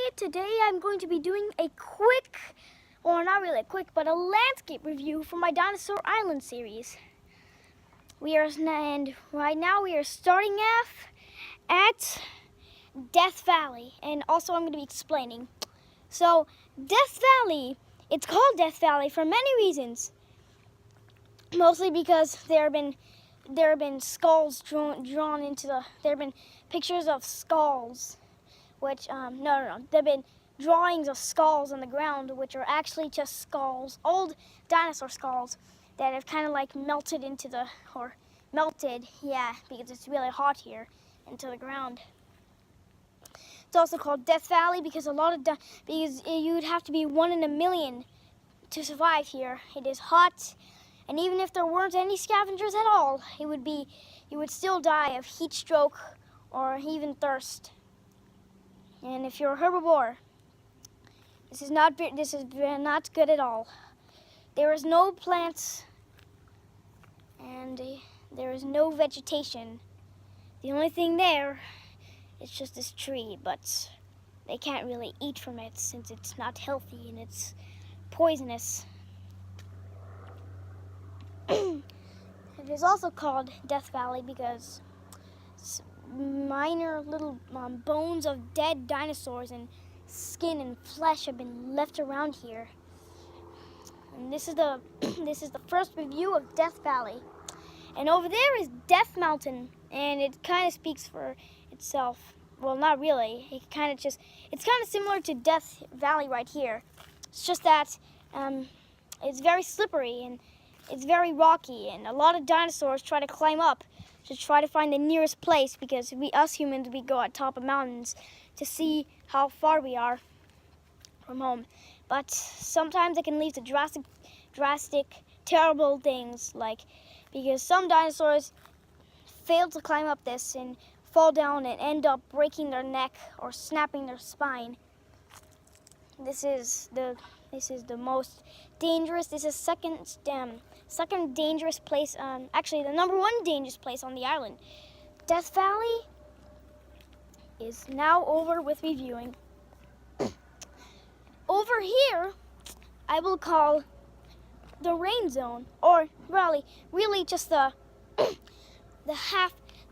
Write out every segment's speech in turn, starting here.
it. Today I'm going to be doing a quick, or not really quick, but a landscape review for my Dinosaur Island series. And right now we are starting off at Death Valley, and also I'm going to be explaining. So Death Valley, it's called Death Valley for many reasons. Mostly because there have been skulls drawn into the. There have been pictures of skulls, which no. There have been drawings of skulls on the ground, which are actually just skulls, old dinosaur skulls that have kind of like melted into the because it's really hot here, into the ground. It's also called Death Valley because because you'd have to be 1 in a million to survive here. It is hot. And even if there weren't any scavengers at all, you would still die of heat stroke or even thirst. And if you're a herbivore, this is not good at all. There is no plants and there is no vegetation. The only thing there is just this tree, but they can't really eat from it since it's not healthy and it's poisonous. It is also called Death Valley because minor little bones of dead dinosaurs and skin and flesh have been left around here. And this is the first review of Death Valley. And over there is Death Mountain, and it kind of speaks for itself. Well, not really. It's kind of similar to Death Valley right here. It's just that it's very slippery and it's very rocky, and a lot of dinosaurs try to climb up to try to find the nearest place because us humans, we go at top of mountains to see how far we are from home. But sometimes it can lead to drastic, terrible things, like because some dinosaurs fail to climb up this and fall down and end up breaking their neck or snapping their spine. This is the most dangerous. This is second dangerous place. Actually, the number 1 dangerous place on the island. Death Valley is now over with reviewing. Over here, I will call the rain zone, or really just the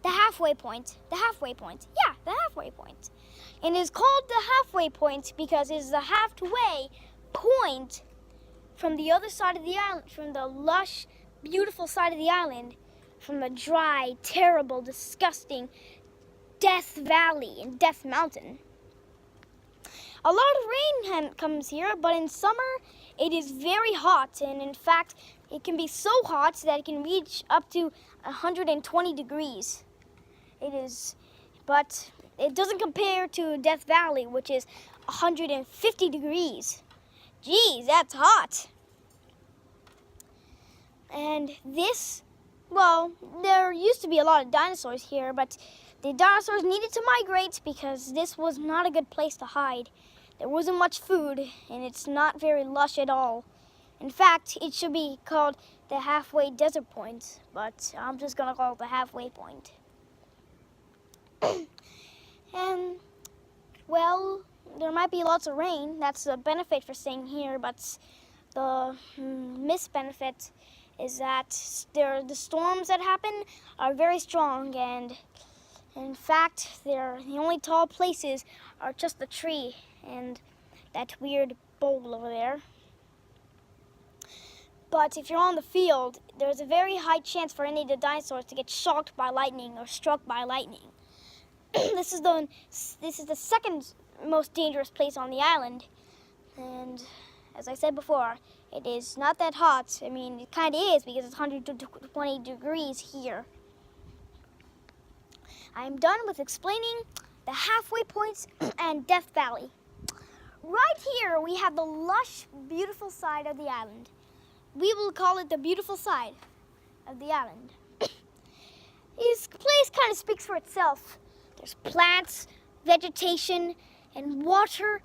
halfway point. The halfway point. Yeah, the halfway point. And it's called the halfway point because it is the halfway point from the other side of the island, from the lush, beautiful side of the island, from the dry, terrible, disgusting Death Valley and Death Mountain. A lot of rain comes here, but in summer it is very hot, and in fact it can be so hot that it can reach up to 120 degrees. But it doesn't compare to Death Valley, which is 150 degrees. Geez, that's hot. And there used to be a lot of dinosaurs here, but the dinosaurs needed to migrate because this was not a good place to hide. There wasn't much food, and it's not very lush at all. In fact, it should be called the halfway desert point, but I'm just gonna call it the halfway point. And, well, there might be lots of rain. That's a benefit for staying here, but the misbenefit is that the storms that happen are very strong, and in fact, the only tall places are just the tree and that weird bowl over there. But if you're on the field, there's a very high chance for any of the dinosaurs to get shocked by lightning or struck by lightning. This is the second most dangerous place on the island, and as I said before, it is not that hot. I mean, it kind of is because it's 120 degrees here. I'm done with explaining the halfway points and Death Valley. Right here we have the lush, beautiful side of the island. We will call it the beautiful side of the island. This place kind of speaks for itself. There's plants, vegetation, and water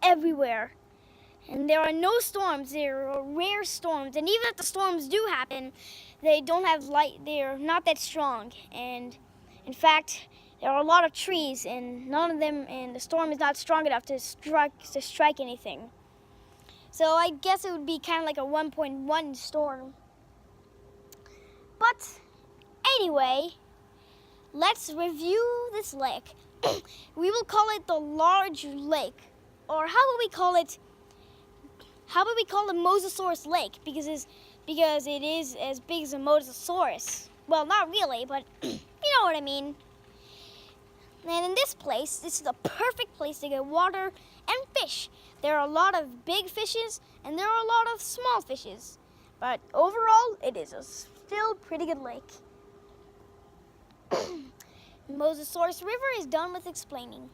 everywhere. And there are no storms. There are rare storms. And even if the storms do happen, they don't have light. They're not that strong. And in fact, there are a lot of trees, and none of them, and the storm is not strong enough to strike anything. So I guess it would be kind of like a 1.1 storm. But anyway, let's review this lake. We will call it the large lake, or how about we call it Mosasaurus Lake, because it is as big as a Mosasaurus. Well, not really, but you know what I mean. And in this place, this is the perfect place to get water and fish. There are a lot of big fishes and there are a lot of small fishes, but overall, it is a still pretty good lake. Mosasaurus River is done with explaining.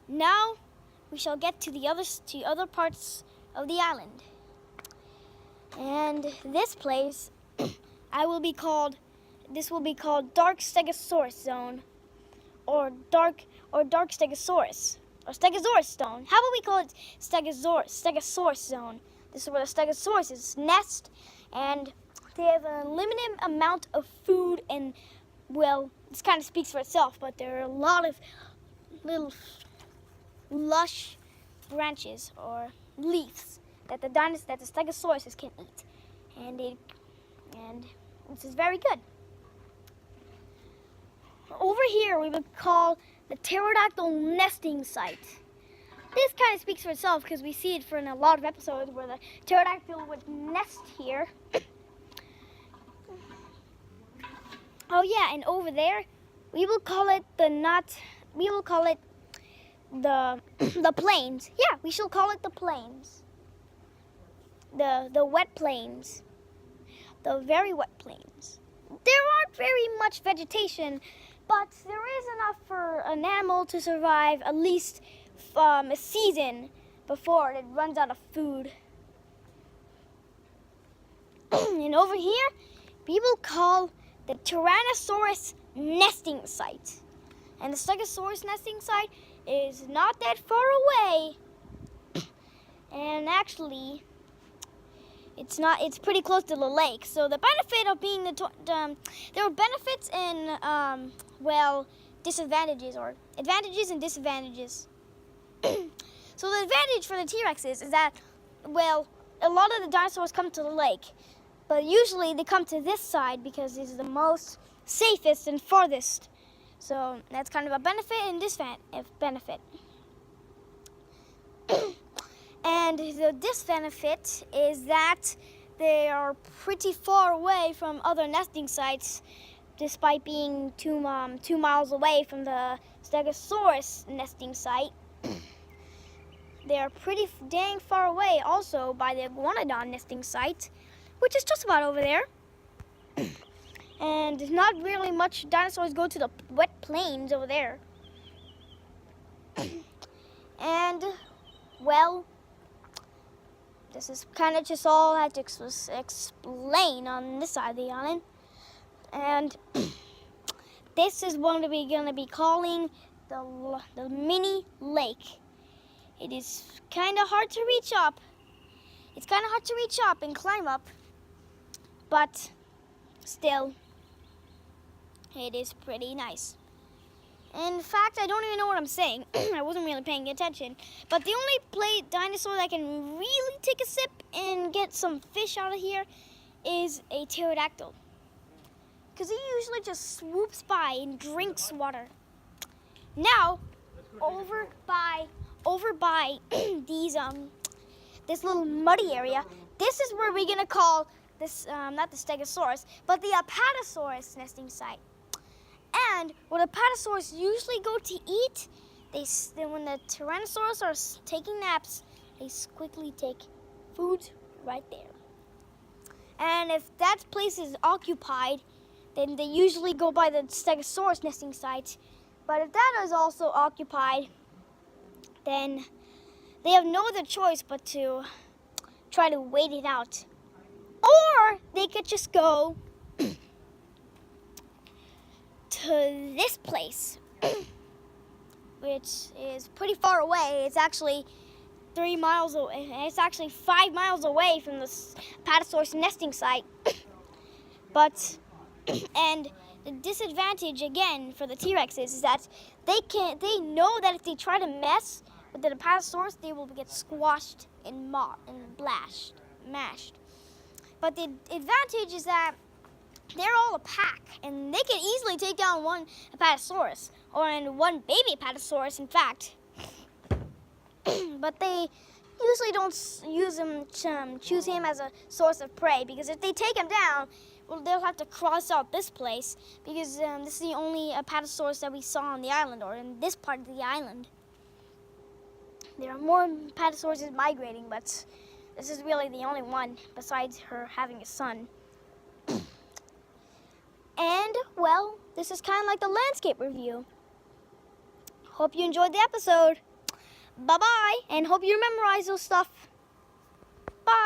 Now we shall get to the other parts of the island. And this place will be called Dark Stegosaurus Zone, or Dark Stegosaurus, or Stegosaurus Stone. How about we call it Stegosaurus Zone? This is where the Stegosaurus nest, and they have a limited amount of food, and well, this kind of speaks for itself, but there are a lot of little lush branches or leaves that the Stegosaurus can eat, and this is very good. Over here, we would call the pterodactyl nesting site. This kind of speaks for itself because we see it in a lot of episodes where the pterodactyl would nest here. Oh yeah, and over there, we will call it the plains. Yeah, we shall call it the plains. The wet plains. The very wet plains. There aren't very much vegetation, but there is enough for an animal to survive at least a season before it runs out of food. And over here, we will call the Tyrannosaurus nesting site. And the Stegosaurus nesting site is not that far away. And actually, it's pretty close to the lake. So the benefit of being there are benefits and disadvantages, or advantages and disadvantages. So the advantage for the T-Rexes is that, well, a lot of the dinosaurs come to the lake, but usually they come to this side because it's the most safest and farthest. So that's kind of a benefit and benefit. And the disbenefit is that they are pretty far away from other nesting sites, despite being 2 miles away from the Stegosaurus nesting site. They are pretty dang far away also by the Iguanodon nesting site, which is just about over there. And not really much dinosaurs go to the wet plains over there. And, well, this is kind of just all I had to explain on this side of the island. And this is what we're going to be calling the mini lake. It is kind of hard to reach up. It's kind of hard to reach up and climb up, but still, it is pretty nice. In fact, I don't even know what I'm saying. I wasn't really paying attention. But the only dinosaur that can really take a sip and get some fish out of here is a pterodactyl. Because he usually just swoops by and drinks water. Now, over by this little muddy area, this is where we're going to call this, not the Stegosaurus, but the Apatosaurus nesting site. And what apatosaurs usually go to eat, when the Tyrannosaurus are taking naps, they quickly take food right there. And if that place is occupied, then they usually go by the Stegosaurus nesting site. But if that is also occupied, then they have no other choice but to try to wait it out. Or they could just go to this place, which is pretty far away. It's actually 3 miles away. It's actually 5 miles away from the Apatosaurus nesting site. And the disadvantage again for the T-Rexes is that they know that if they try to mess with the Apatosaurus, they will get squashed and mashed. But the advantage is that they're all a pack, and they can easily take down one Apatosaurus, or one baby Apatosaurus, in fact. But they usually don't choose him as a source of prey, because if they take him down, well, they'll have to cross out this place, because this is the only Apatosaurus that we saw on the island, or in this part of the island. There are more Apatosauruses migrating, but this is really the only one, besides her having a son. And, well, this is kind of like the landscape review. Hope you enjoyed the episode. Bye-bye, and hope you memorize those stuff. Bye.